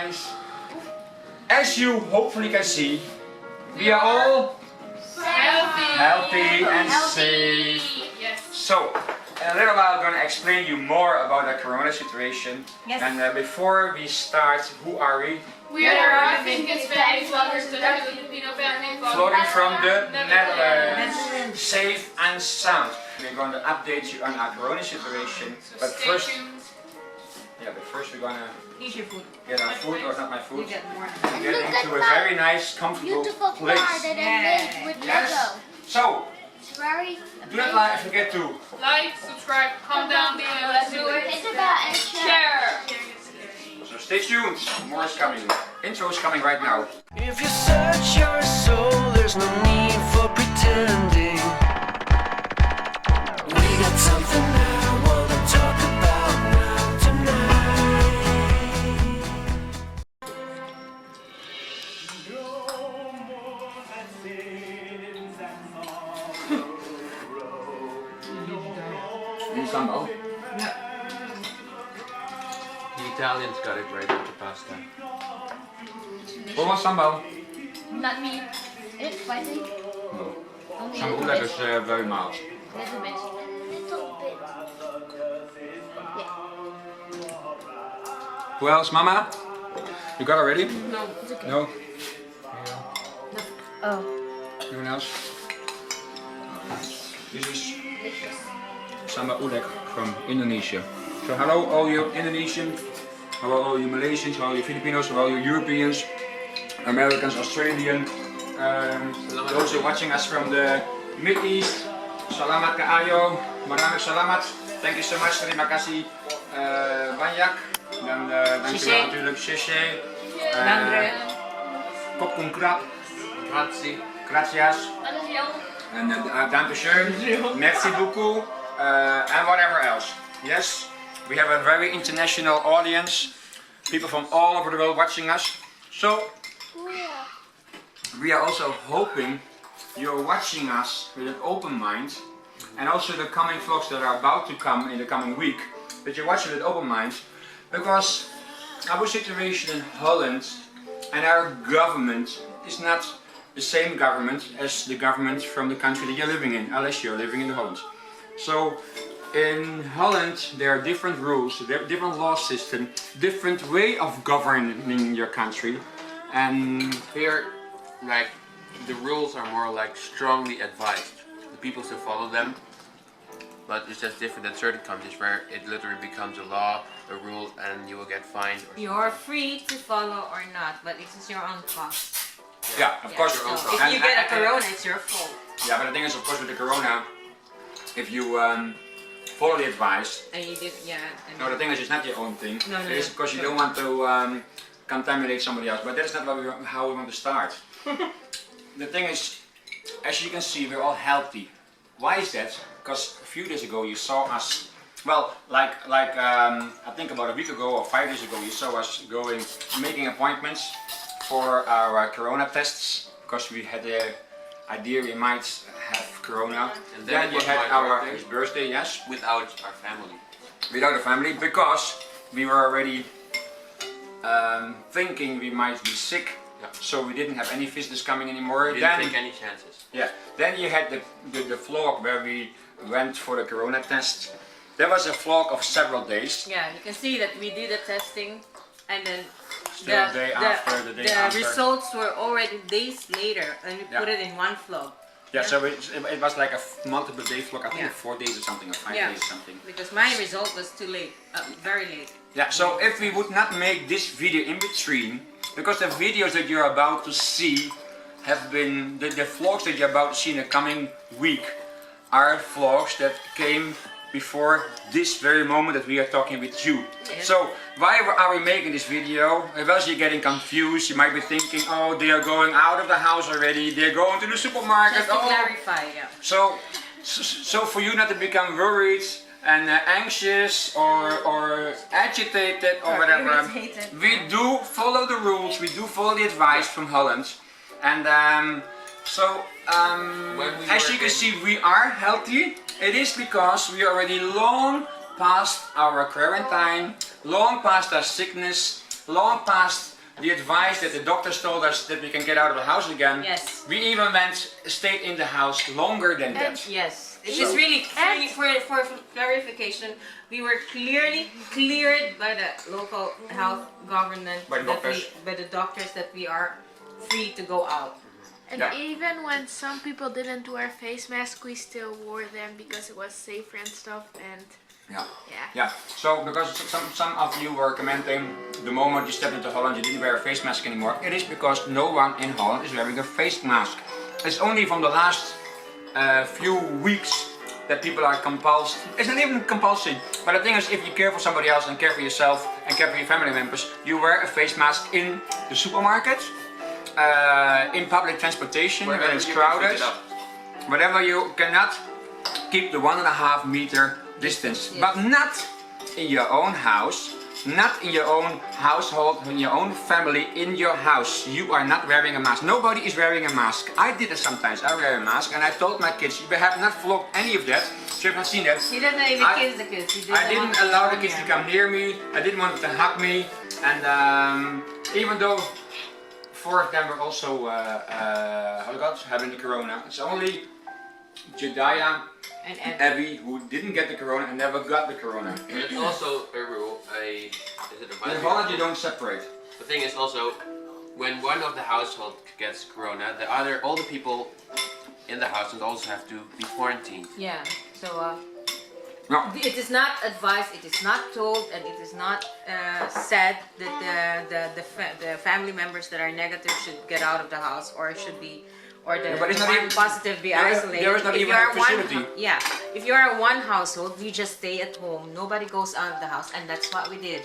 guys. As you hopefully can see, we are all healthy and safe. Yes. So, in a little while I'm going to explain you more about the corona situation. Yes. And before we start, who are we? We are RodVivKids family vloggers, the Filipino family vlog. Vlogging from the Netherlands. Safe and sound. We're going to update you on our corona situation. So But stay first, tuned. but first we're going to Eat your food. get our food, or not my food. You get more. Get into a very nice, comfortable Beautiful place. car that I made with Lego. Yes. So, It's very do not forget to Like, subscribe, comment down below. Let's do it. Hit the bell and share. So stay tuned, more is coming. Intro is coming right now. If you search your soul, there's no need for pretending. We got something I wanna talk about now tonight. Need sambal? Yeah. The Italians got it right with the pasta. Who wants sambal? Not me. It's spicy. No. Only a Sambal little is bit. very mild. Little bit. Little bit. Who else, Mama? You got already? No, it's okay. No? Oh. Anyone else? This is sambal udek from Indonesia. So hello all you Indonesian, hello all you Malaysians, hello you Filipinos, hello you Europeans, Americans, Australian, those who are watching us from the Mid East. Salamat kaayo, maraming salamat. Thank you so much, terima kasih banyak. Dan dankjewel natuurlijk, Shishe. Kop kun krap. Grazie. Gracias. And dankeschön. Merci beaucoup. And whatever else. Yes, we have a very international audience. People from all over the world watching us. So, we are also hoping you're watching us with an open mind. And also the coming vlogs that are about to come in the coming week. That you're watching with open mind. Because our situation in Holland and our government is not the same government as the government from the country that you're living in, unless you're living in Holland. So in Holland there are different rules, there are different law system, different way of governing your country. And Here, like, the rules are more like strongly advised. The people should follow them. But it's just different in certain countries where it literally becomes a law, a rule, and you will get fined. Or You're free to follow or not, but it's just your own cost. yeah, of course. So your own if you get a corona, it's your fault. Yeah, but the thing is, of course, with the corona, if you follow the advice, And you did, yeah. And no, the thing is, it's not your own thing. No, It is because you don't want to contaminate somebody else. But that is not what how we want to start. The thing is, as you can see, we're all healthy. Why is that? Because a few days ago you saw us. Well, like I think about a week ago or 5 days ago, you saw us making appointments for our corona tests because we had the idea we might have corona. And then it you was had my his birthday, yes. without our family. Without the family, because we were already thinking we might be sick, Yeah. so we didn't have any visitors coming anymore. We didn't take any chances. Yeah, then you had the vlog where we went for the corona test. There was a vlog of several days. Yeah, you can see that we did the testing, and then Still the day after, the day after. results were already days later, and we put Yeah. it in one vlog. Yeah, so it was like a multiple day vlog, I think Yeah. 4 days or something, or 5 Yeah. days or something. Because my result was too late, very late. Yeah, so if we would not make this video in between, because the videos that you're about to see have been, the vlogs that you're about to see in the coming week are vlogs that came before this very moment that we are talking with you. Yes. So why are we making this video? Well, you're getting confused, you might be thinking, oh, they are going out of the house already, they're going to the supermarket. Just to Oh. clarify, yeah. So for you not to become worried and anxious or agitated or whatever, irritated. we do follow the rules, we do follow the advice from Holland. And as you can see, we are healthy. It is because we are already long past our quarantine, long past our sickness, long past the advice that the doctors told us that we can get out of the house again. Yes. We even stayed in the house longer than that. Yes. It So- is really, for clarification, we were clearly cleared by the local health government, By the doctors. by the doctors, that we are free to go out. And Yeah. even when some people didn't wear face masks, we still wore them because it was safer and stuff. And Yeah. yeah. Yeah, so because some of you were commenting the moment you stepped into Holland you didn't wear a face mask anymore. It is because no one in Holland is wearing a face mask. It's only from the last few weeks that people are compulsed. It's not even compulsory, but the thing is, if you care for somebody else and care for yourself and care for your family members, you wear a face mask in the supermarket, in public transportation when it's crowded, whatever. You cannot keep the 1.5 meter distance, but not in your own house, not in your own household, in your own family, in your house. You are not wearing a mask. Nobody is wearing a mask. I did it sometimes. I wear a mask, and I told my kids, you have not vlogged any of that, so you have not seen that. He doesn't even kiss the kids. He I didn't allow the kids to come near me. I didn't want them to hug me, and even though 4 of them were also having the corona, it's only Jedaiah And Abby who didn't get the corona and never got the corona. It's also a rule. Is it a In Holland you don't separate. The thing is also, when one of the household gets corona, all the people in the household also have to be quarantined. yeah. So No. it is not advised, it is not told, and it is not said that the family members that are negative should get out of the house or should be, or the but it's not one even- positive be there is- isolated. there is not If even you a are facility. if you are one household, we just stay at home. Nobody goes out of the house, and that's what we did.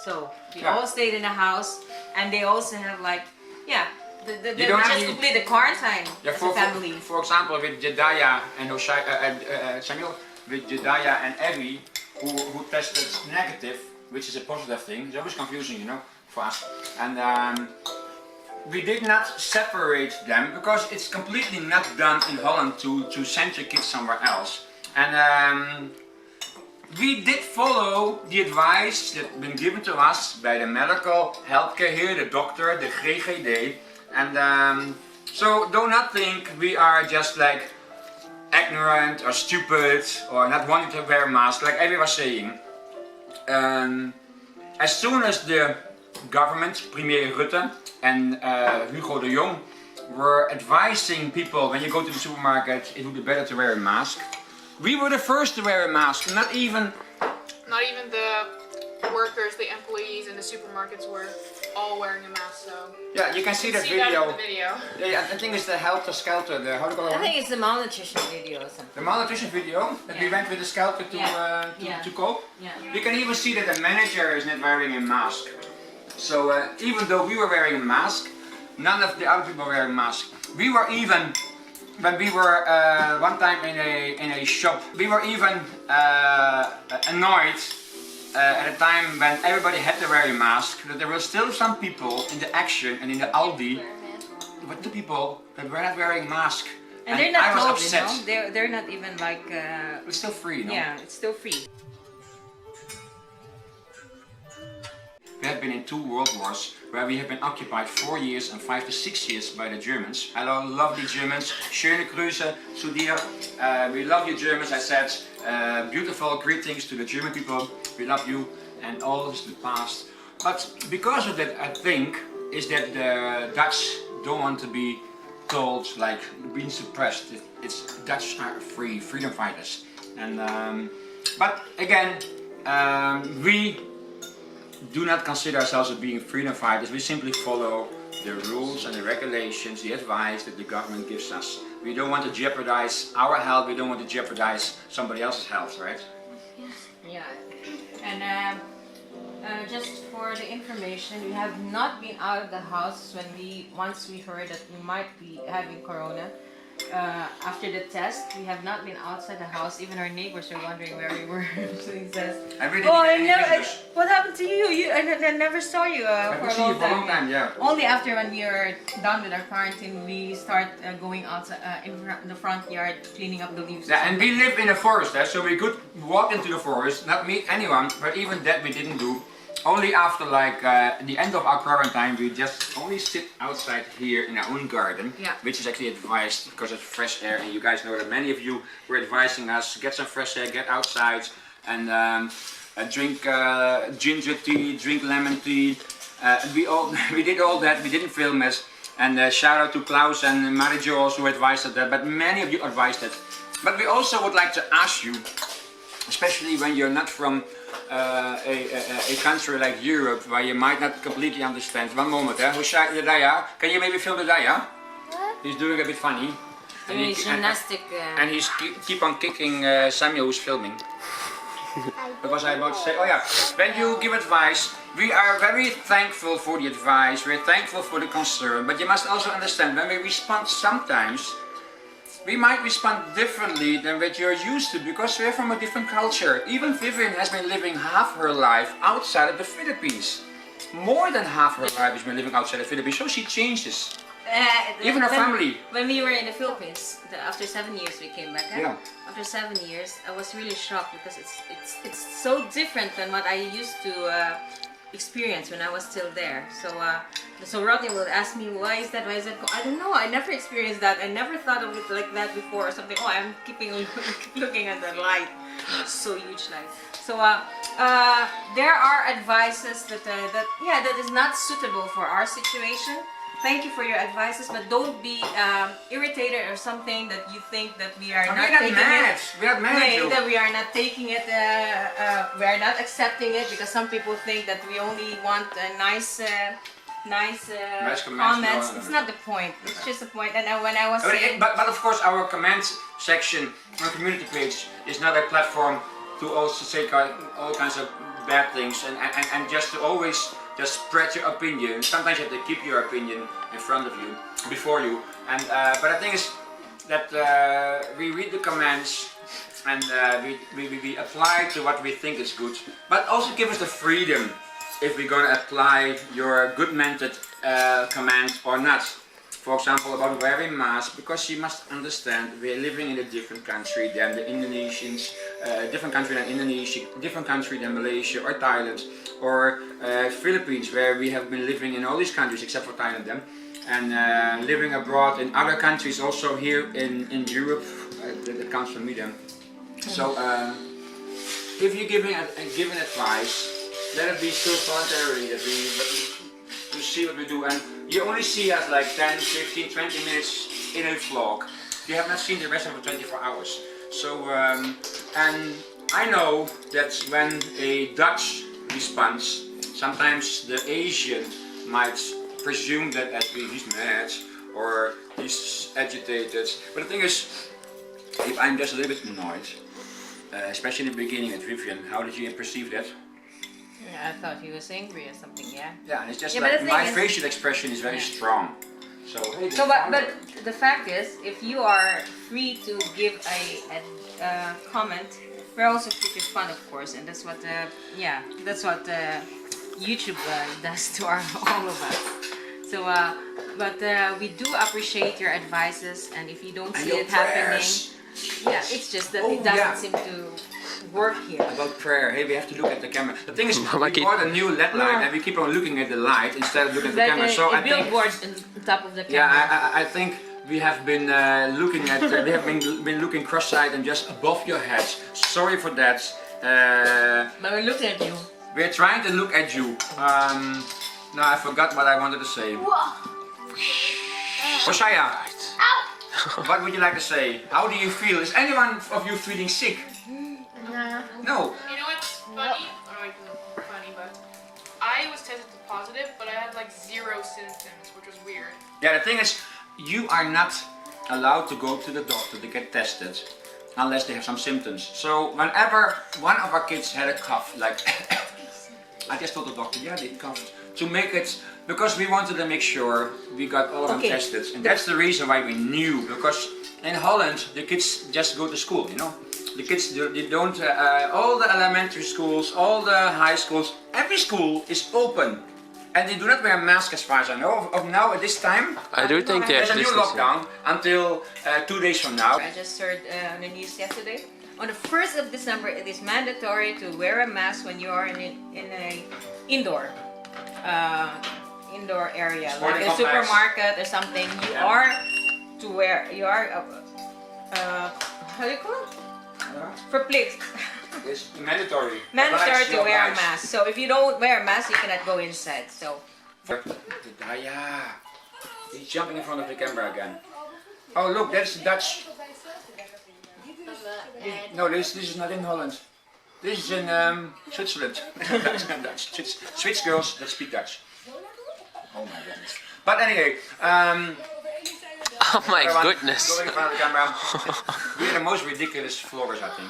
So we Yeah. all stayed in the house, and they also have like, they don't just have- complete the quarantine Yeah, as a family. for example, with Jedaiah and Samuel, with Jedaiah and Abby, who tested negative, which is a positive thing. It's always confusing, you know, for us. And we did not separate them because it's completely not done in Holland to send your kids somewhere else. And we did follow the advice that been given to us by the medical healthcare here, the doctor, the GGD. And so do not think we are just like ignorant or stupid or not wanting to wear a mask, like Abby was saying. As soon as the government, Premier Rutte and Hugo de Jong, were advising people when you go to the supermarket it would be better to wear a mask, we were the first to wear a mask, not even the workers, the employees in the supermarkets were all wearing a mask. So yeah, you can see that see that video. in the video. Yeah, I think it's the Helter Skelter, how do you call I it? think it's the malnutrition video or something. The malnutrition video that we Yeah. went with the Skelter to cope. Yeah. You can even see that the manager is not wearing a mask. So even though we were wearing a mask, none of the other people were wearing a mask. We were even, when we were one time in a shop, we were even annoyed at a time when everybody had to wear a mask, that there were still some people in the Action and in the Aldi, but the people that were not wearing masks. And they're not I was told, upset. you know? They're not even like, It's still free, no? yeah, it's still free. We have been in 2 world wars where we have been occupied 4 years and 5 to 6 years by the Germans. Hello, lovely Germans. Schöne Grüße zu dir. We love you Germans, I said. Beautiful greetings to the German people. We love you and all is the past. But because of that, I think, is that the Dutch don't want to be told like being suppressed. It's Dutch are free, freedom fighters. And but again, we do not consider ourselves as being freedom fighters. We simply follow the rules and the regulations, the advice that the government gives us. We don't want to jeopardize our health. We don't want to jeopardize somebody else's health, right? Yeah. And just for the information, we have not been out of the house once we heard that we might be having corona. After the test, we have not been outside the house. Even our neighbors are wondering where we were. So he says, And we didn't "Oh, get any visitors. what happened to you? I never saw you for we a see you long for a time." long time, yeah. Only after when we are done with our quarantine, we start going outside in the front yard, cleaning up the leaves. Yeah, and we live in a forest, so we could walk into the forest, not meet anyone, but even that we didn't do. only after like the end of our quarantine, we just only sit outside here in our own garden, Yeah. which is actually advised because it's fresh air. And you guys know that many of you were advising us get some fresh air, get outside, and drink ginger tea, drink lemon tea. We did all that. We didn't film it. And shout out to Klaus and Marijo also advised us that. But many of you advised it. But we also would like to ask you, especially when you're not from a country like Europe, where you might not completely understand. One moment, Jedaiah, can you maybe film Jedaiah? What? He's doing a bit funny. Doing gymnastic. And he's keep on kicking Samuel who's filming. What was I about to say? Oh yeah, when you give advice, we are very thankful for the advice, we're thankful for the concern, but you must also understand when we respond sometimes, we might respond differently than what you're used to because we're from a different culture. Even Vivian has been living half her life outside of the Philippines. More than half her life has been living outside the Philippines, so she changes. Even her family. When we were in the Philippines, after 7 years we came back. Yeah. After 7 years, I was really shocked because it's so different than what I used to experience when I was still there. So Rodney would ask me, why is that? Why is that? I don't know. I never experienced that. I never thought of it like that before or something. Oh, I'm keeping looking at the light. So huge light. So there are advices that is not suitable for our situation. Thank you for your advices, but don't be irritated or something that you think that we are not taking it. We are mad at you. That we are not taking it, we are not accepting it because some people think that we only want nice comments. No. It's not the point. It's just the point. And when I was saying, but of course our comments section on the community page is not a platform to also say all kinds of bad things and just to always just spread your opinion. Sometimes you have to keep your opinion in front of you, before you. And but the thing is that we read the comments and we apply to what we think is good. But also give us the freedom if we're going to apply your good-meant command or not. For example, about wearing masks, because you must understand we're living in a different country than the Indonesians, different country than Indonesia, different country than Malaysia or Thailand or Philippines, where we have been living in all these countries except for Thailand then, and living abroad in other countries also here in Europe, that counts for me then. So if you're giving advice, let it be still voluntarily that to see what we do, and you only see us like 10, 15, 20 minutes in a vlog. You have not seen the rest of the 24 hours. So, and I know that when a Dutch responds, sometimes the Asian might presume that he's mad or he's agitated. But the thing is, if I'm just a little bit annoyed, especially in the beginning with Vivian, how did you perceive that? I thought he was angry or something, yeah. Yeah, and it's just Yeah, like but the my thing is- facial expression is very strong. So, hey, So, but the fact is, if you are free to give a comment, we're also free to respond, of course, and that's what YouTube does to all of us. So, but we do appreciate your advices, and if you don't And see your it happening, prayers. yeah, it's just that Oh, it doesn't yeah. seem to work here. About prayer, hey, we have to look at the camera. The thing is, Mama, we bought a new LED light and we keep on looking at the light instead of looking at the camera. So a I think, billboard on top of the camera. yeah, I think we have been looking at, we have been looking cross-eyed and just above your head. Sorry for that. But we're looking at you. We're trying to look at you. No, I forgot what I wanted to say. Hoshaiah, what would you like to say? How do you feel? Is anyone of you feeling sick? Nah. No. You know what's funny? Or like funny, but I was tested positive, but I had like 0 symptoms, which was weird. Yeah, the thing is, you are not allowed to go to the doctor to get tested unless they have some symptoms. So whenever one of our kids had a cough, like I just told the doctor, yeah, they coughed, to make it, because we wanted to make sure we got all of them tested. And that's the reason why we knew, because in Holland the kids just go to school, you know. The kids, they don't, all the elementary schools, all the high schools, every school is open. And they do not wear masks as far as I know. Of now at this time, I do think they there's have a new distancing. lockdown until 2 days from now. I just heard on the news yesterday. On the 1st of December, it is mandatory to wear a mask when you are in indoor area, Sporting like a complex. supermarket or something, you Yeah. are to wear. You are how do you call it? For place. It's mandatory. Mandatory to Obliged, wear a obliged. mask. So if you don't wear a mask, you cannot go inside. So Jedaiah. He's jumping in front of the camera again. Oh look, that's Dutch. No, this is not in Holland. This is in Switzerland. Dutch. Swiss girls that speak Dutch. Oh my goodness. But anyway, Oh my everyone, goodness. Going in front of the camera. We're the most ridiculous vloggers, I think.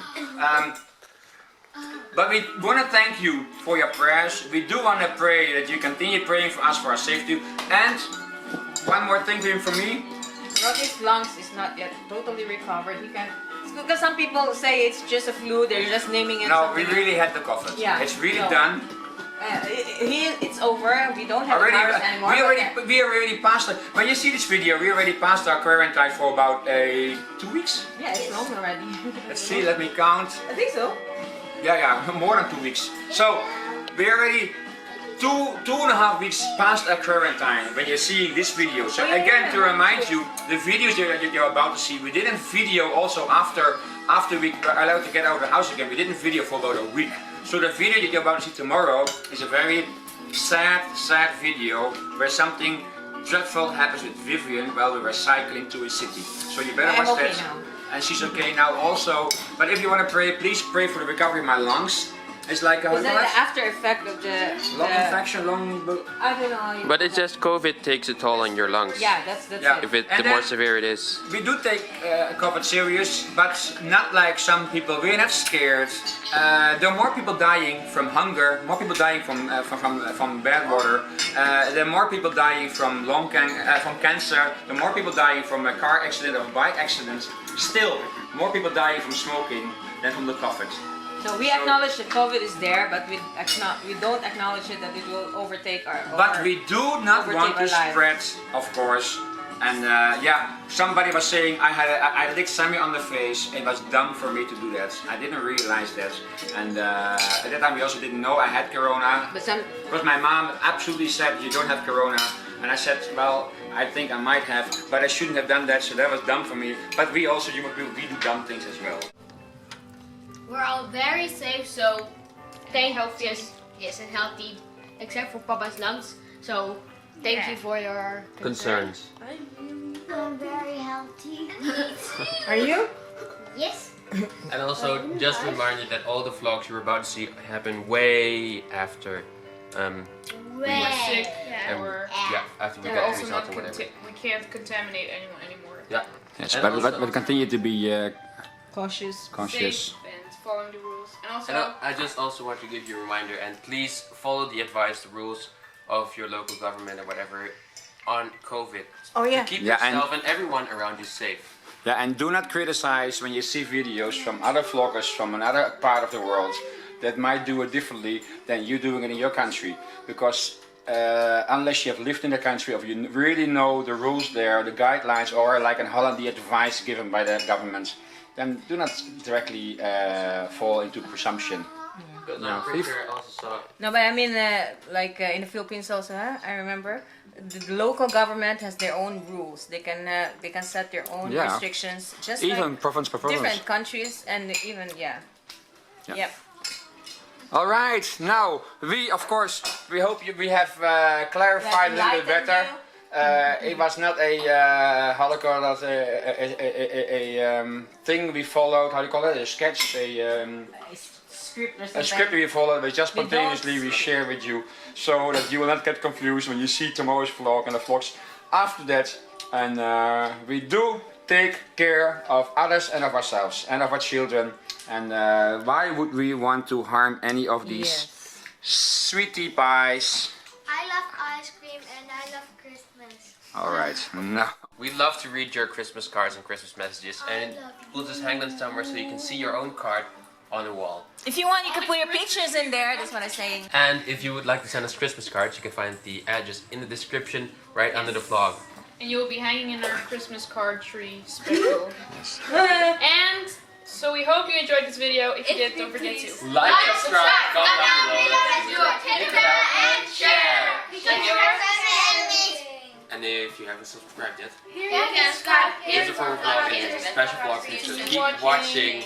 But we want to thank you for your prayers. We do want to pray that you continue praying for us for our safety. And one more thing from me. Rodney's lungs is not yet totally recovered. He can, because some people say it's just a flu. They're just naming it. No, we something. really had the COVID. Yeah, It's really so, done. It's over. We don't have the virus anymore. We already passed it. When you see this video, we already passed our quarantine for about 2 weeks. Yeah, it's long already. Let's see, let me count. I think so. Yeah, more than 2 weeks. So we already two and a half weeks past our quarantine when you see this video. So again, to remind you, the videos that you're about to see, we didn't video also after we were allowed to get out of the house again. We didn't video for about a week. So the video that you're about to see tomorrow is a very sad video where something dreadful happens with Vivian while we were cycling to a city. So you better I'm watch okay that. now. And she's okay now also. But if you want to pray, please pray for the recovery of my lungs. It's like a Is that the after effect of the lung infection, lung. I don't know. But it's just COVID takes a toll on your lungs. Yeah, that's Yeah. it. If it, And the more then- severe it is. We do take COVID serious, but not like some people. We're not scared. There are more people dying from hunger, more people dying from bad water. There are more people dying from from cancer. There are more people dying from a car accident or bike accidents. Still, more people dying from smoking than from the COVID. So we acknowledge that COVID is there, but we don't acknowledge it that it will overtake our. But we do not overtake want to our lives. spread, of course. And yeah, somebody was saying I licked Sammy on the face. It was dumb for me to do that. I didn't realize that. And at that time we also didn't know I had corona. But some. Because my mom absolutely said you don't have corona. And I said, well, I think I might have, but I shouldn't have done that, so that was dumb for me. But we also, we do dumb things as well. We're all very safe, so stay healthy. Yes, and healthy, except for Papa's lungs. So thank you for your Concerns. I'm very healthy. Are you? Yes. And also, just remind you that all the vlogs you're about to see happen way after. We were sick, Yeah. or Yeah, after we we're got the also results not or whatever. we can't contaminate anyone anymore. Yeah. Yes, And but also- continue to be Cautious. conscious. Safe and following the rules. And also, And I just also want to give you a reminder, and please follow the advice, the rules of your local government or whatever on COVID. Oh yeah. To keep Yeah, and- yourself and everyone around you safe. Yeah, and do not criticize when you see videos from other vloggers from another part of the world that might do it differently than you doing it in your country. Because unless you have lived in the country or you really know the rules there, the guidelines, or like in Holland, the advice given by the government, then do not directly fall into presumption. Because Yeah, I'm pretty please. sure I also saw. No, but I mean, in the Philippines also, I remember the local government has their own rules. They can set their own Yeah. restrictions, just Even like province per province. different countries, and even Yeah. Yep. All right, now we hope we have clarified a little bit better. It was not a Holocaust, a thing we followed. How do you call it? A sketch, Script or a something. script we followed. We just We don't- spontaneously we share with you, so that you will not get confused when you see tomorrow's vlog and the vlogs after that. And we do take care of others and of ourselves and of our children. And why would we want to harm any of these sweetie pies? I love ice cream and I love Christmas. All right, no. We love to read your Christmas cards and Christmas messages, and we'll just hang them somewhere so you can see your own card on the wall. If you want, you can put your pictures in there. That's what I'm saying. And if you would like to send us Christmas cards, you can find the address in the description right under the vlog. and you will be hanging in our Christmas card tree special. And So we hope you enjoyed this video. If you did, don't forget to Like, subscribe, comment down below, hit the bell, and share. And if you haven't subscribed yet, here's a full vlog and here's a special vlog for you, so keep watching.